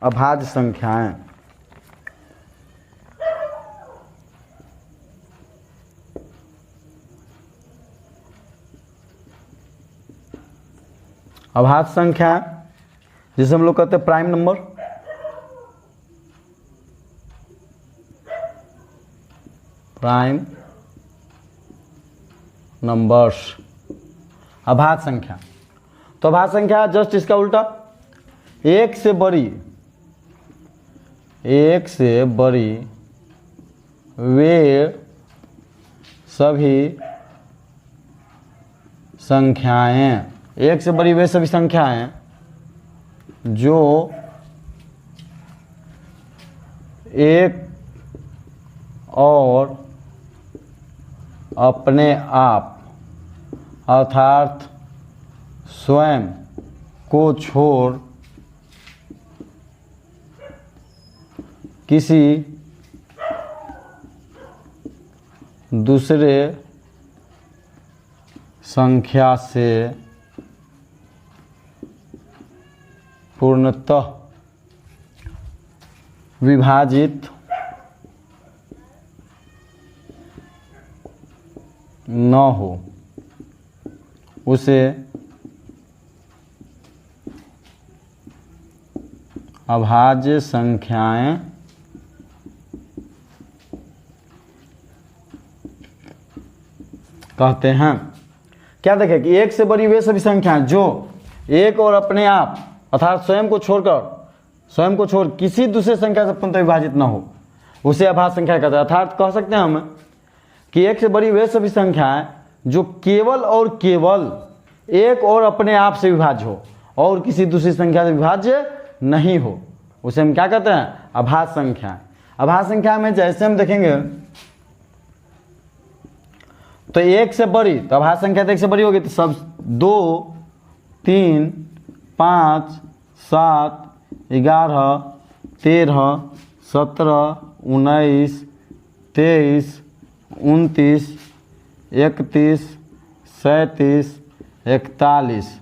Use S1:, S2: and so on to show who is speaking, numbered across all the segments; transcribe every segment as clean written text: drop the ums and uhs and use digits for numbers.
S1: अभाज्य संख्याएं। अभाज्य संख्या जिसे हम लोग कहते हैं प्राइम नंबर, प्राइम नंबर्स अभाज्य संख्या। तो अभाज्य संख्या जस्ट इसका उल्टा, एक से बड़ी वे सभी संख्याएं, एक से बड़ी वे सभी संख्याएं जो एक और अपने आप अर्थात स्वयं को छोड़ किसी दूसरे संख्या से पूर्णतः विभाजित न हो, उसे अभाज्य संख्याएं कहते हैं। क्या देखें कि एक से बड़ी वे सभी संख्याएं जो एक और अपने आप अर्थात स्वयं को छोड़ किसी दूसरे संख्या से पूर्णतः विभाजित न हो, उसे अभाज्य संख्या कहते हैं। अर्थात कह सकते हैं हम कि एक से बड़ी वे सभी संख्याएं जो केवल और केवल एक और अपने आप से विभाज्य हो और किसी दूसरी संख्या से विभाज्य नहीं हो, उसे हम क्या कहते हैं? अभाज्य संख्या। अभाज्य संख्या में जैसे हम देखेंगे तो एक से बड़ी, तो अभाज्य संख्या तो एक से बड़ी होगी, तो सब 2, 3, 5, 7, 11, 13, 17, 19, 23, 29, 31, 37, 41,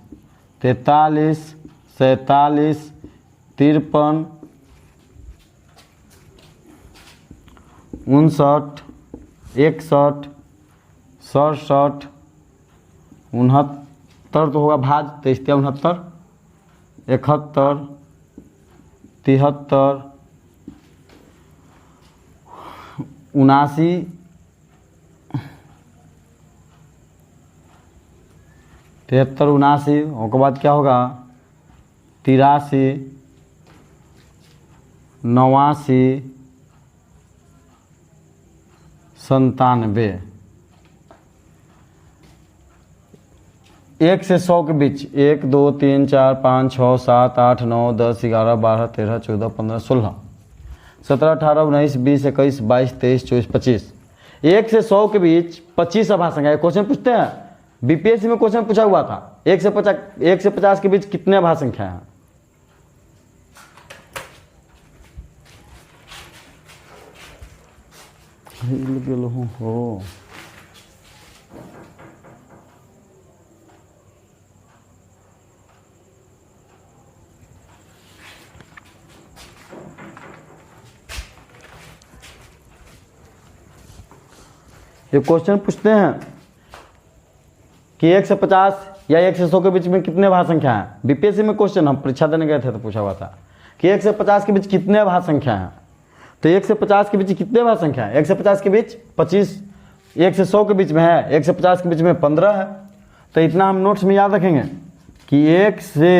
S1: 43, 47, 53, 59, 61, 67, 69 तो होगा भाज, 23, 69, 71, 73, 79, 73, 79, उसके बाद क्या होगा? 83, 89, 97। 1 से 100 के बीच 1, 2, 3, 4, 5, 6, 7, 8, 9, 10, 11, 12, 13, 14, 15, 16, 17, 18, 19, 20, 21, 22, 23, 24, 25। 1 से 100 के बीच 25 अभाज्य संख्या। क्वेश्चन पूछते हैं, बीपीएससी में क्वेश्चन पूछा हुआ था, 1 से 50 के बीच कितने अभाज्य संख्या हैं? हो ये क्वेश्चन पूछते हैं कि 1 से 50 या 1 से 100 के बीच में कितने अभाज्य संख्या हैं। बीपीएससी में क्वेश्चन हम परीक्षा देने गए थे तो पूछा हुआ था कि 1 से 50 के बीच कितने अभाज्य संख्या हैं। तो 1 से 50 के बीच कितने अभाज्य संख्या है? 1 से 50 के बीच 25, 1 से 100 के बीच में है, 1 से 50 के बीच में 15 है। तो इतना हम नोट्स में याद रखेंगे कि 1 से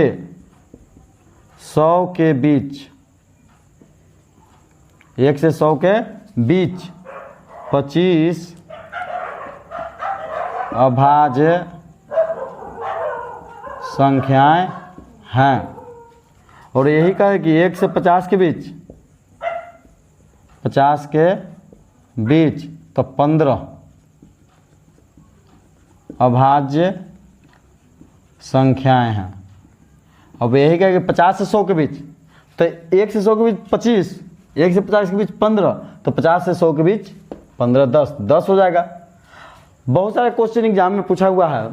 S1: 100 के बीच, 1 से 100 के बीच 25 अभाज्य संख्याएं हैं। और यही कहे कि 1 से 50 के बीच, 50 के बीच तो 15 अभाज्य संख्याएं हैं। अब यही कहे कि 50 से 100 के बीच, तो 1 से 100 के बीच 25, 1 से 50 के बीच 15, तो 50 से 100 के बीच 15, 10 हो जाएगा। बहुत सारे क्वेश्चन एग्जाम में पूछा हुआ है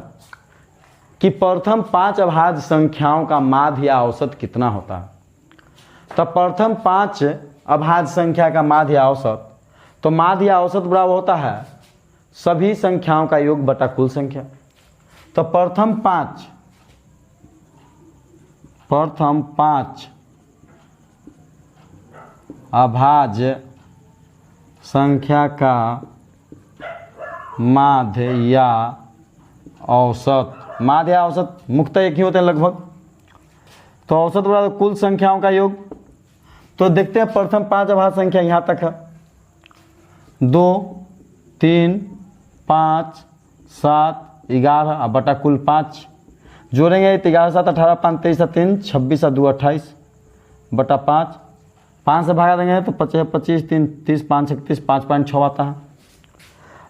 S1: कि प्रथम 5 अभाज्य संख्याओं का माध्य या औसत कितना होता है। तब प्रथम 5 अभाज्य संख्या का माध्य या औसत, तो माध्य या औसत बराबर होता है सभी संख्याओं का योग बटा कुल संख्या। तो प्रथम 5 अभाज्य संख्या का माध्य या औसत, माध्य या औसत मुख्यतः एक ही होते हैं लगभग, तो औसत बराबर कुल संख्याओं का योग। तो देखते हैं प्रथम 5 अभाज्य संख्या यहाँ तक है, 2 3 5 7 11 बटा कुल 5, जोड़ेंगे तो 11 7 18 5 23 3 26 2 28 बटा 5 से भागा देंगे तो 25 3 30 5 31 5.6 आता है।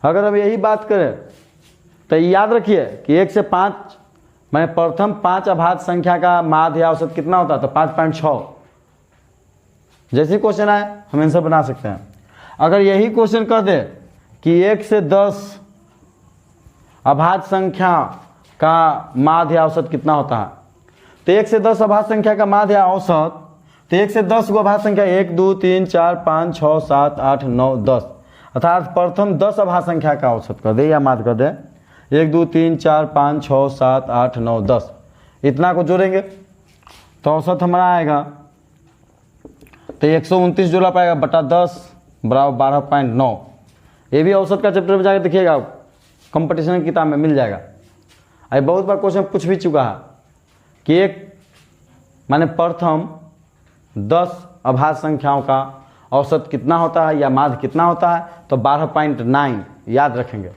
S1: अगर अब यही बात करें तो याद रखिए कि 1 से 5 मैंने प्रथम 5 अभाज्य संख्या का माध्य या औसत कितना होता है, तो 5.6। जैसे क्वेश्चन आए हम आंसर बना सकते हैं। अगर यही क्वेश्चन कह दे कि 1 से 10 अभाज्य संख्या का माध्य या औसत कितना होता है, तो 1 से 10 अभाज्य संख्या का माध्य या औसत, तो 1 से 10 को अभाज्य संख्या 1 2 3 4 5 6 7 8 9 10, अर्थात प्रथम 10 अभाज्य संख्या का औसत कर दे या माध्य कर दे, 1 2 3 4 5 6 7 8 9 10, इतना को जोड़ेंगे तो औसत हमारा आएगा, तो 129 जोड़ा पाएगा बटा 10 बराबर 12.9। ये भी औसत का चैप्टर में जाकर देखिएगा, कंपटीशन की किताब में मिल जाएगा। अभी बहुत बार क्वेश्चन पूछ भी चुका है कि एक माने प्रथम 10 अभाज्य संख्याओं का औसत कितना होता है या माध्य कितना होता है, तो 12.9 याद रखेंगे।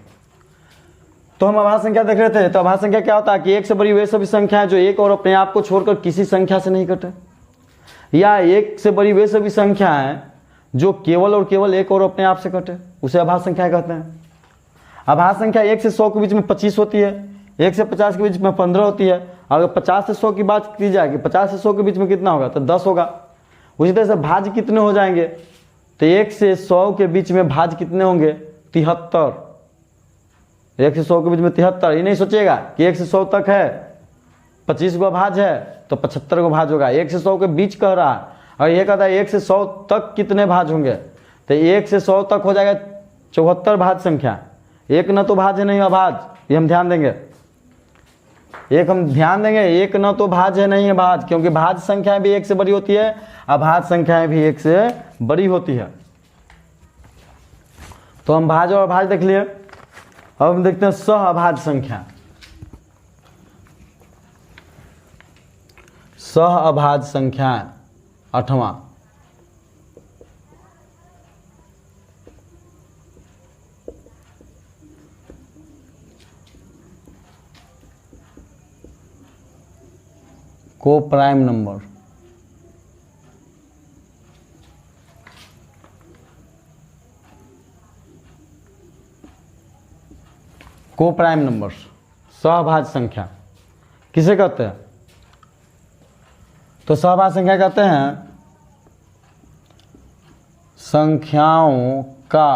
S1: तो हम अभाज्य संख्या देख रहे थे, तो अभाज्य संख्या क्या होता है कि 1 से बड़ी वे सभी संख्याएं जो एक और अपने आप को छोड़कर किसी संख्या से नहीं कटे, या 1 से बड़ी वे सभी संख्याएं जो केवल और केवल एक और अपने आप से कटे, उसे अभाज्य संख्या कहते हैं। अभाज्य संख्या 1 से 100 के बीच में 25 होती है, 1 से 50 के बीच में 15 होती है। अगर 50 से 100 की बात की जाए कि 50 से 100 के बीच में कितना होगा, तो 10 होगा। उसी तरह से भाज्य कितने हो जाएंगे, तो 1 से 100 के बीच में भाज्य कितने होंगे, 73। 1 से 100 के बीच में 73। ये नहीं सोचिएगा कि 1 से 100 तक है 25 गो भाज्य है तो 75 गो भाज्य होगा, 1 से 100 के बीच कह रहा है। और ये कहता है 1 से 100 तक कितने भाज्य होंगे, तो 1 से 100 तक हो जाएगा 74 भाज्य संख्या। एक न तो भाज्य नहीं अभाज्य, ये हम ध्यान देंगे, एक न तो भाज्य नहीं है भाज्य, क्योंकि भाज्य संख्याएं भी 1 से बड़ी होती है, अभाज्य संख्याएं भी 1 से बड़ी होती है। तो हम भाज्य और अभाज्य देख लिए। अब हम देखते हैं सह अभाज्य संख्या। सह अभाज्य संख्या 8वां, को प्राइम नंबर। को प्राइम नंबर सहभाज्य संख्या किसे कहते हैं, तो सहभाज्य संख्या कहते हैं संख्याओं का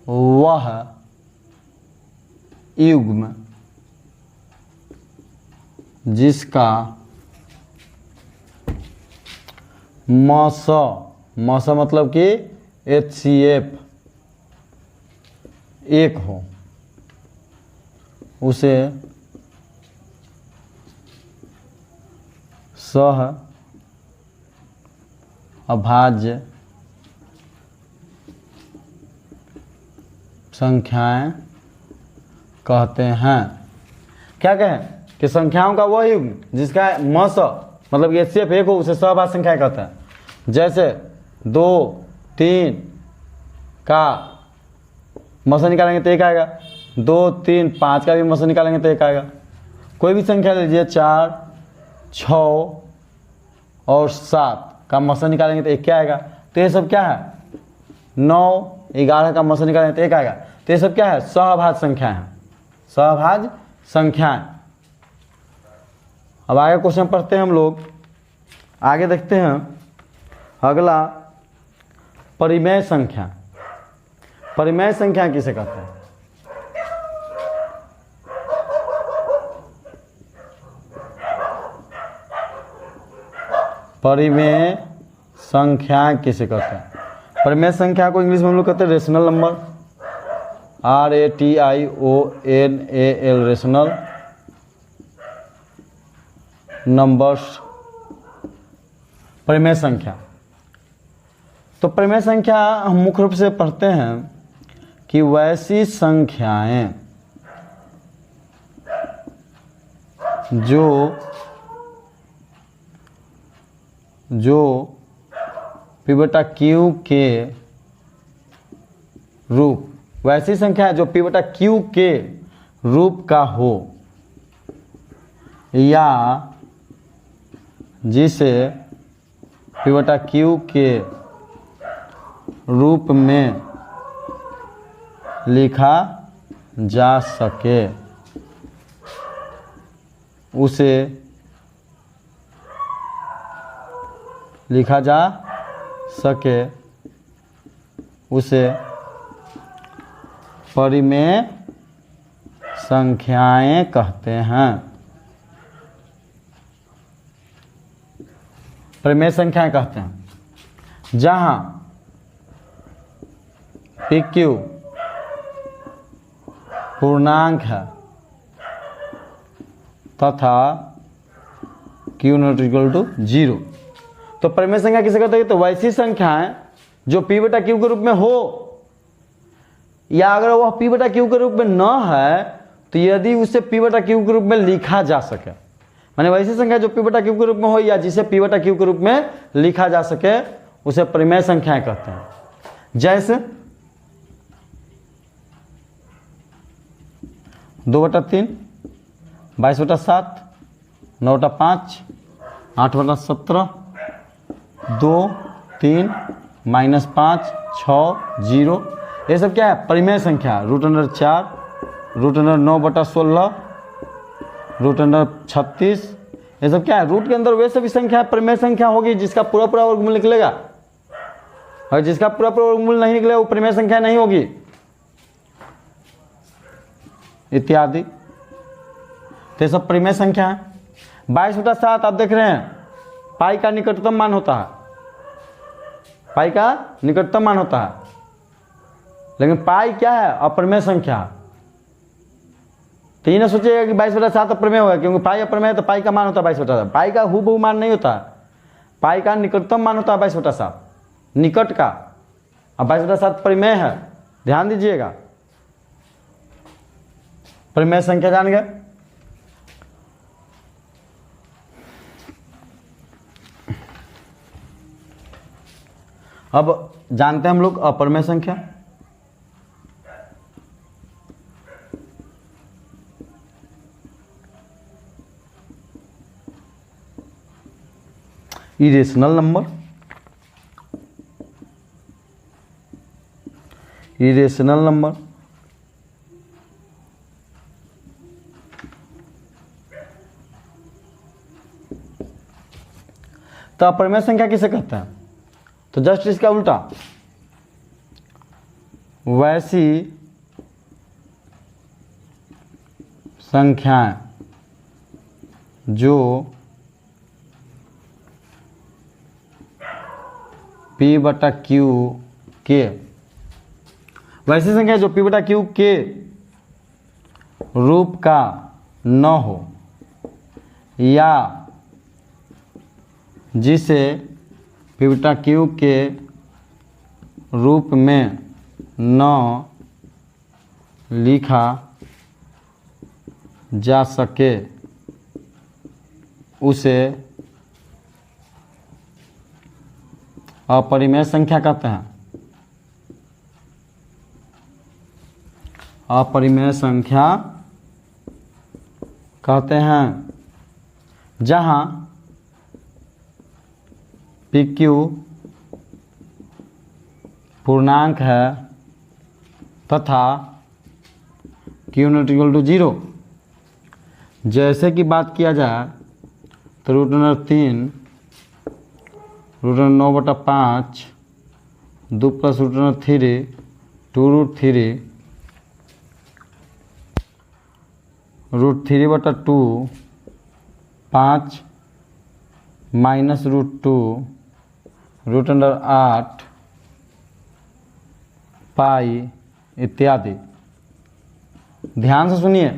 S1: वह युग्म जिसका मस मतलब कि HCF 1 हो, उसे सह अभाज्य संख्याएं कहते हैं। क्या कहें कि संख्याओं का वह युग्म जिसका मस मतलब कि HCF 1 हो, उसे सहभाज्य संख्याएं कहते हैं। जैसे 2 3 का मस निकालेंगे तो 1 आएगा, 2 3 5 का भी मस निकालेंगे तो 1 आएगा। कोई भी संख्या लीजिए 4 6 और 7 का मस निकालेंगे तो 1 क्या आएगा, तो ये सब क्या है 9 11 का मस निकालेंगे तो 1 आएगा। तो ये सब क्या है सहभाज्य संख्या है, सहभाज्य संख्याएं। अब आगे क्वेश्चन पढ़ते हैं हम लोग, आगे देखते हैं अगला परिमेय संख्या। परिमेय संख्या किसे कहते हैं, परिमेय संख्या किसे कहते हैं? परिमेय संख्या को इंग्लिश में हम लोग कहते हैं rational number, RATIONAL, rational numbers, परिमेय संख्या। तो परिमेय संख्या हम मुख्य रूप से पढ़ते हैं कि वैसी संख्याएं जो P बटा Q के रूप, वैसी संख्या जो P बटा Q के रूप का हो या जिसे P बटा Q के रूप में लिखा जा सके उसे परिमेय संख्याएं कहते हैं। परिमेय संख्याएं कहते हैं जहां PQ पूर्णांक है तथा Q नॉट इक्वल टू 0। तो परिमेय संख्या किसे कहते हैं? तो वैसी संख्याएं जो P बटा Q के रूप में हो, या अगर वह P बटा Q के रूप में न है तो यदि उसे P बटा Q के रूप में लिखा जा सके, माने वैसी संख्या जो P बटा Q के रूप में हो या जिसे P बटा Q के रूप में लिखा जा सके उसे परिमेय संख्याएं कहते हैं। जैसे 2/3, 22/7, 9/5, 8/17, 2, 3, -5, 6, 0, ये सब क्या है? परिमेय संख्या। √4, √9/16, √36, ये सब क्या है? रूट के अंदर वे सभी संख्या परिमेय संख्या होगी जिसका पूरा पूरा वर्गमूल निकलेगा, और जिसका पूरा पूरा वर्गमूल नहीं निकलेगा वो परिमेय संख्या नहीं होगी, इत्यादि। तो ये सब परिमेय संख्या है। 22/7 आप देख रहे हैं पाई का निकटतम मान होता है, पाई का निकटतम मान होता है, लेकिन पाई क्या है? अपरिमेय संख्या। तो ये ना सोचिएगा कि 22/7 अप्रमेय होगा, क्योंकि पाई अप्रमेय है तो पाई का मान होता है 22/7। पाई का हूबहू मान नहीं होता है, पाई का निकटतम मान होता है 22/7, निकट का। अब 22/7 परिमेय है, ध्यान दीजिएगा। परिमेय संख्या जान गए। अब जानते हैं हम लोग अपरिमेय संख्या। इरेशनल नंबर, इरेशनल नंबर, तो अपरिमेय संख्या किसे कहते हैं? तो जस्ट इसका उल्टा, वैसी संख्याएं जो P बटा Q के, वैसी संख्या जो P बटा Q के रूप का न हो या जिसे P बटा Q के रूप में न लिखा जा सके उसे अपरिमेय संख्या कहते हैं। अपरिमेय संख्या कहते हैं जहां PQ पूर्णांक है तथा Q नॉट इक्वल टू 0। जैसे कि बात किया जाए तो √3, √9/5, 2 + √3, 2√3, √3/2, 5 -√2 √8 पाई इत्यादि। ध्यान से सुनिए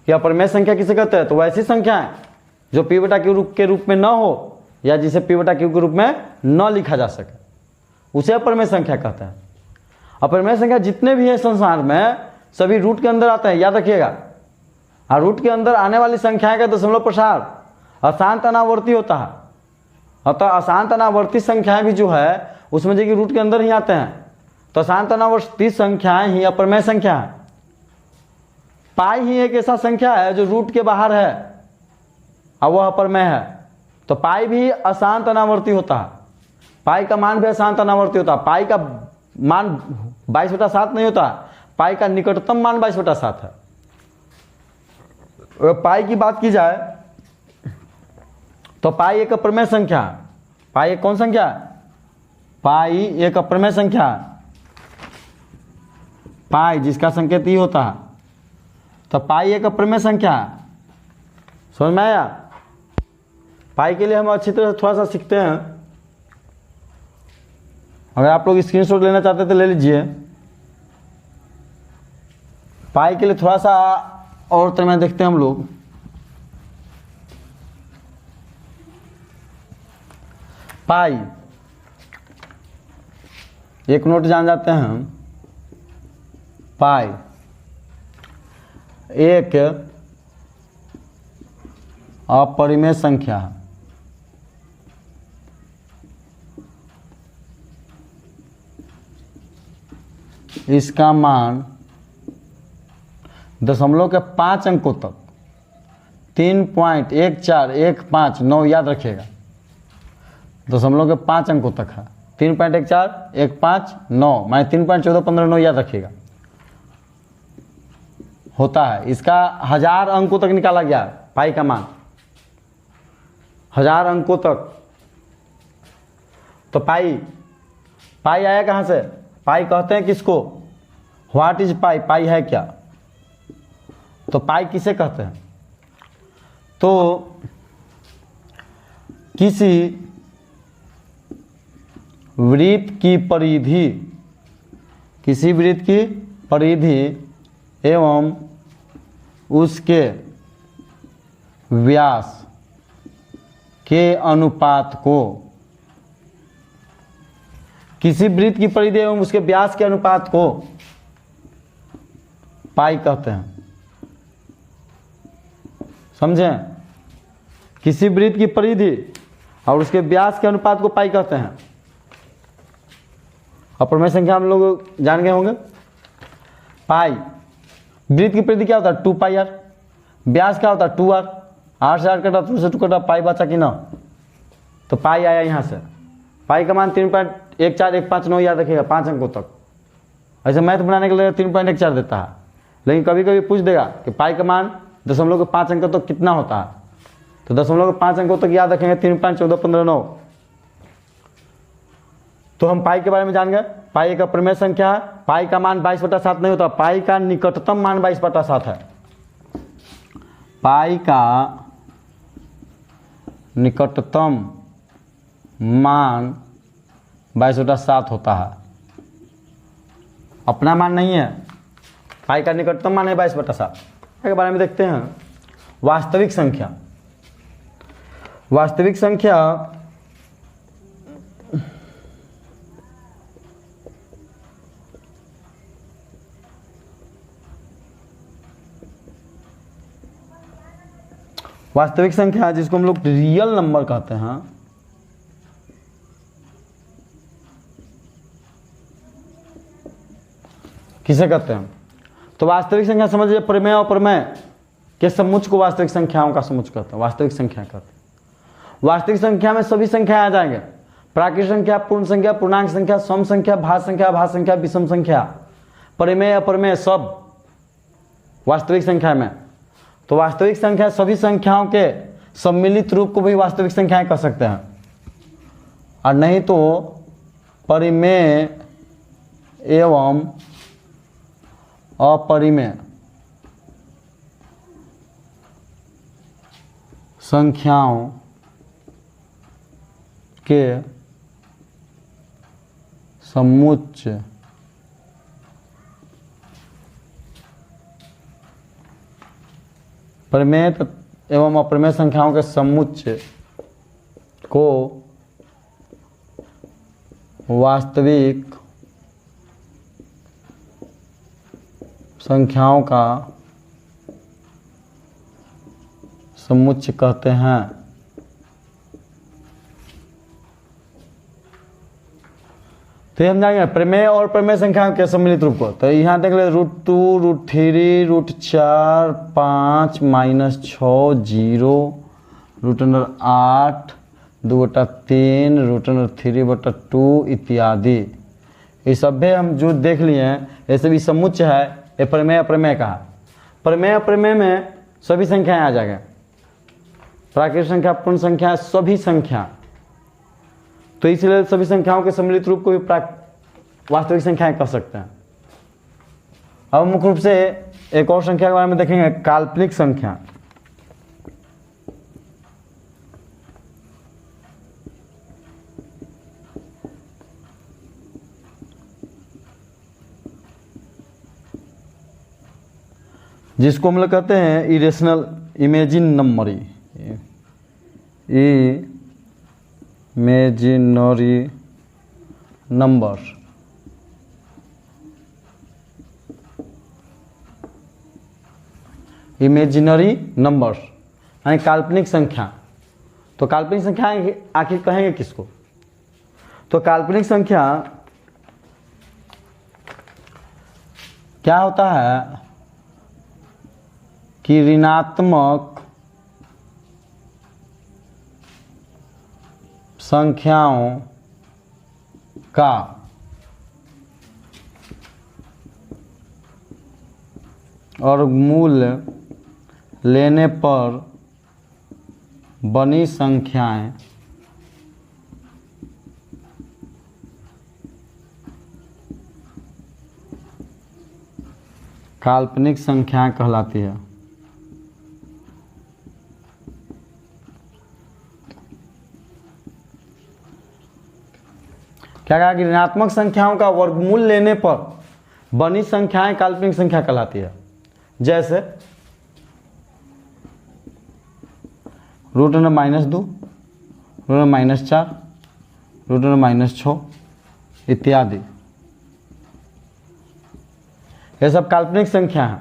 S1: कि अपरिमेय संख्या किसे कहते हैं? तो वैसी संख्या है जो p बटा q के रूप में न हो या जिसे p बटा q के रूप में न लिखा जा सके, उसे अपरिमेय संख्या कहते हैं। अपरिमेय संख्या जितने भी है संसार में सभी रूट के अंदर आते हैं, याद रखिएगा। और रूट के अंदर आने वाली संख्याएं का दशमलव प्रसार अशांत अनावर्ती होता है। अतः अशांत अनावर्ती संख्याएं भी जो है उसमें जो कि रूट के अंदर ही आते हैं, तो अशांत अनावर्ती संख्याएं ही अपरिमेय संख्या है। पाई ही एक ऐसा संख्या है जो रूट के बाहर है और वह अपरिमेय है। तो पाई भी अशांत अनावर्ती होता है, पाई का मान भी अशांत अनावर्ती होता है। पाई का मान 22/7 नहीं होता, पाई का निकटतम मान 22/7 है। पाई की बात की जाए तो पाई एक अपरिमेय संख्या है। पाई एक कौन संख्या है? पाई एक अपरिमेय संख्या है। पाई जिसका संकेत ही होता है, तो पाई एक अपरिमेय संख्या है। समझ में आया? पाई के लिए हम अच्छी तरह से थोड़ा सा सीखते हैं। अगर आप लोग स्क्रीनशॉट लेना चाहते तो ले लीजिए। पाई के लिए थोड़ा सा और तरह में देखते हैं हम लोग। पाई एक नोट जान जाते हैं हम। पाई एक अपरिमेय संख्या है। इसका मान दशमलव के 5 अंकों तक 3.14159 याद रखिएगा। दशमलव के 5 अंकों तक है 3.14159 माने 3.1415 याद रखिएगा होता है। इसका 1000 अंकों तक निकाला गया है पाई का मान, 1000 अंकों तक। तो पाई आया कहाँ से? पाई कहते हैं किसको? What is pi? पाई है क्या? तो पाई किसे कहते हैं? तो किसी वृत्त की परिधि, किसी वृत्त की परिधि एवं उसके व्यास के अनुपात को, किसी वृत्त की परिधि एवं उसके व्यास के अनुपात को पाई कहते हैं। समझें? किसी वृत्त की परिधि और उसके व्यास के अनुपात को पाई कहते हैं। अपरिमेय संख्या हम लोग जान गए होंगे। पाई वृत्त की परिधि क्या होता है? 2πr। व्यास क्या होता है? 2r। 8 से 8 कटा, 2 से 2 कटा, पाई बचा कि ना? तो पाई आया यहाँ से। पाई का मान 3.14159 याद रखिएगा 5 अंकों तक। ऐसे मैथ बनाने के लिए 3.14 देता है, लेकिन कभी कभी पूछ देगा कि पाई का मान दशमलव के 5 अंकों तक कितना होता है। तो दशमलव के 5 अंकों तक याद रखेंगे 3.1415। तो हम पाई के बारे में जान गए। पाई एक अपरिमेय संख्या है। पाई का मान 22/7 नहीं होता, पाई का निकटतम मान 22/7 है। पाई का निकटतम मान 22/7 होता है, अपना मान नहीं है। पाई का निकटतम मान है 22/7। के बारे में देखते हैं। वास्तविक संख्या, वास्तविक संख्या वास्तविक संख्या जिसको हम लोग रियल नंबर कहते हैं, किसे कहते हैं? तो वास्तविक संख्या समझिए परिमेय और प्रमेय के समुच्चय को वास्तविक संख्याओं का समुच्चय कहते हैं, वास्तविक संख्या कहते हैं। वास्तविक संख्या में सभी संख्याएं आ जाएंगे। प्राकृत संख्या, पूर्ण संख्या, पूर्णांक संख्या, सम संख्या, भाज्य संख्या, अभाज्य संख्या, विषम संख्या, परिमेय अपरिमेय सब वास्तविक संख्या में। तो वास्तविक संख्या सभी संख्याओं के सम्मिलित रूप को भी वास्तविक संख्याएं कह सकते हैं, और नहीं तो परिमेय एवं अपरिमेय संख्याओं के समुच्चय प्रमेय एवं अप्रमेय संख्याओं के समुच्चय को वास्तविक संख्याओं का समुच्चय कहते हैं। तो हम जाएंगे प्रमेय और प्रमेय संख्या के सम्मिलित रूप को। तो यहाँ देख ले √2, √3, √4, 5, -6, 0, √8, 2/3, √3/2 इत्यादि। ये सब हम जो देख लिए हैं ये सभी समुच्चय है। ये प्रमेय अप्रमेय का। प्रमेय अप्रमेय में सभी संख्याएं आ जाएंगे, प्राकृतिक संख्या, पूर्ण संख्या, सभी संख्या। तो इसलिए सभी संख्याओं के सम्मिलित रूप को भी वास्तविक संख्याएं कह सकते हैं। अब मुख्य रूप से एक और संख्या के बारे में देखेंगे, काल्पनिक संख्या। जिसको हम लोग कहते हैं इरेशनल इमेजिन नंबरी, इमेजिनरी नंबर। इमेजिनरी नंबर यानी काल्पनिक संख्या। तो काल्पनिक संख्या आखिर कहेंगे किसको? तो काल्पनिक संख्या क्या होता है कि ऋणात्मक संख्याओं का वर्गमूल लेने पर बनी संख्याएं काल्पनिक संख्याएं कहलाती है। क्या कहा कि ऋणात्मक संख्याओं का वर्गमूल लेने पर बनी संख्याएं काल्पनिक संख्या कहलाती है। जैसे √2, √4, √6 इत्यादि। ये सब काल्पनिक संख्या है।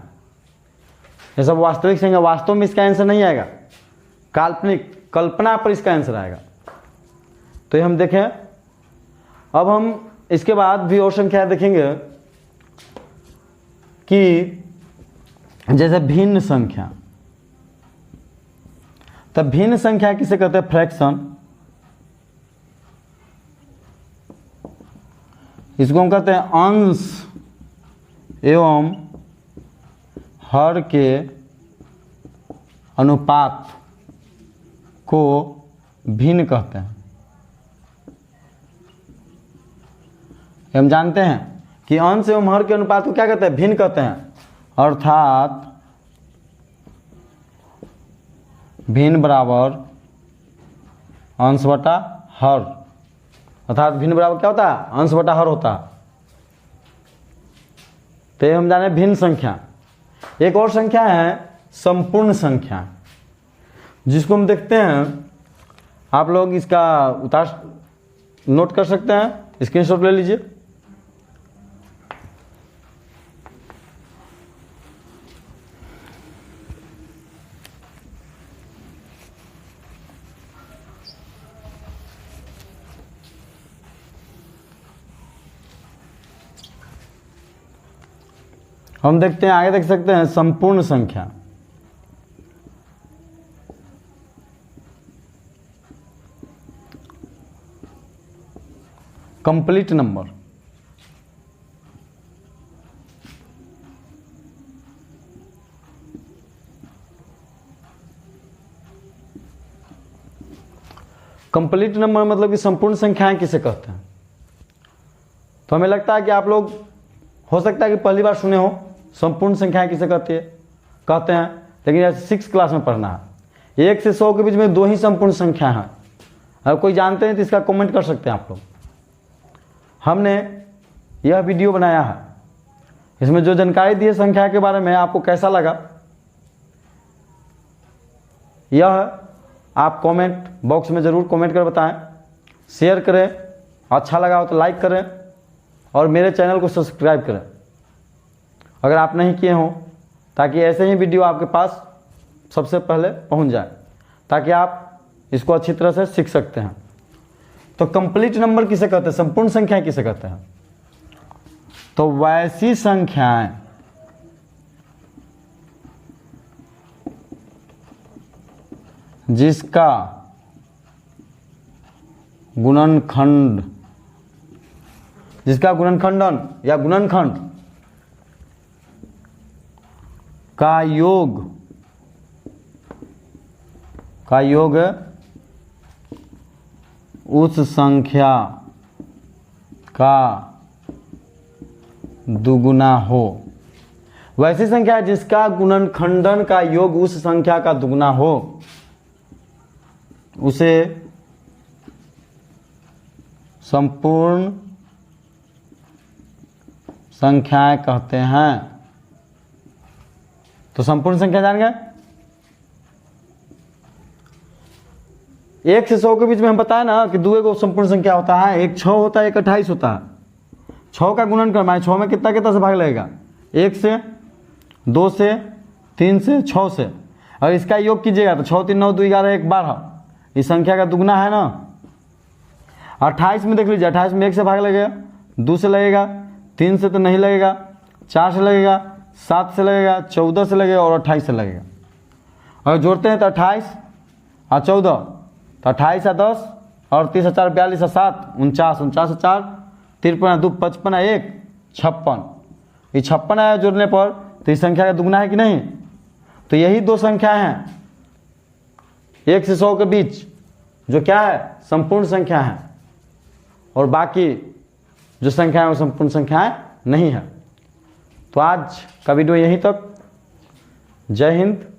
S1: ये सब वास्तविक संख्या, वास्तव में इसका आंसर नहीं आएगा, काल्पनिक कल्पना पर इसका आंसर आएगा। तो ये हम देखें। अब हम इसके बाद भी और संख्या देखेंगे कि जैसे भिन्न संख्या। तब भिन्न संख्या किसे कहते हैं? फ्रैक्शन। इसको हम कहते हैं अंश एवं हर के अनुपात को भिन्न कहते हैं। हम जानते हैं कि अंश एवं हर के अनुपात को क्या कहते हैं? भिन्न कहते हैं। अर्थात भिन्न बराबर अंश बटा हर। अर्थात भिन्न बराबर क्या होता है? अंश बटा हर होता है। तो हम जाने भिन्न संख्या। एक और संख्या है संपूर्ण संख्या, जिसको हम देखते हैं। आप लोग इसका नोट कर सकते हैं, स्क्रीनशॉट ले लीजिए। हम देखते हैं, आगे देख सकते हैं संपूर्ण संख्या। Complete number. कंप्लीट नंबर मतलब कि संपूर्ण संख्याएं किसे कहते हैं? तो हमें लगता है कि आप लोग हो सकता है कि पहली बार सुने हो संपूर्ण संख्याएं किसे कहते हैं, लेकिन ऐसे 6th क्लास में पढ़ना है। 1 से 100 के बीच में 2 ही संपूर्ण संख्या हैं। अगर कोई जानते हैं तो इसका कमेंट कर सकते हैं आप लोग। हमने यह वीडियो बनाया है, इसमें जो जानकारी दी है संख्या के बारे में, आपको कैसा लगा यह आप कमेंट बॉक्स में ज़रूर कमेंट कर बताएं। शेयर करें, अच्छा लगा हो तो लाइक करें और मेरे चैनल को सब्सक्राइब करें अगर आप नहीं किए हों, ताकि ऐसे ही वीडियो आपके पास सबसे पहले पहुंच जाए, ताकि आप इसको अच्छी तरह से सीख सकते हैं। तो कंप्लीट नंबर किसे कहते हैं, संपूर्ण संख्याएं किसे कहते हैं? तो वैसी संख्याएं जिसका गुणनखंडन या गुणनखंड का योग उस संख्या का दुगुना हो। वैसी संख्या जिसका गुणनखंडन का योग उस संख्या का दुगुना हो, उसे संपूर्ण संख्याएं कहते हैं। तो संपूर्ण संख्या जान गए? 1 से 100 के बीच में हम बताया ना कि दुए को संपूर्ण संख्या होता है, एक 6 होता है, एक 28 होता है। 6 का गुणन करना है, 6 में कितना कितना से भाग लगेगा? 1 से, 2 से, 3 से, 6 से। और इसका योग कीजिएगा तो 6 3 9 2 11 1 12, इस संख्या का दुगना है ना। 28 में देख लीजिए, 28 में 1 से भाग लगेगा, 2 से लगेगा, 3 से तो नहीं लगेगा, 4 से लगेगा, 7 से लगेगा, 14 से लगेगा और 28 से लगेगा। अगर जोड़ते हैं तो 28 और 14, तो 28 और 10 और 30 और 4 42 और 7 49, 49 और 4 53 2 55 1 56। ये 56 आया जोड़ने पर, तो इस संख्या का दुगना है कि नहीं? तो यही दो संख्या हैं 1 से 100 के बीच, जो क्या है? संपूर्ण संख्या है। और बाकी जो संख्या है वो संपूर्ण संख्याएं नहीं है। तो आज का वीडियो यहीं तक। जय हिंद,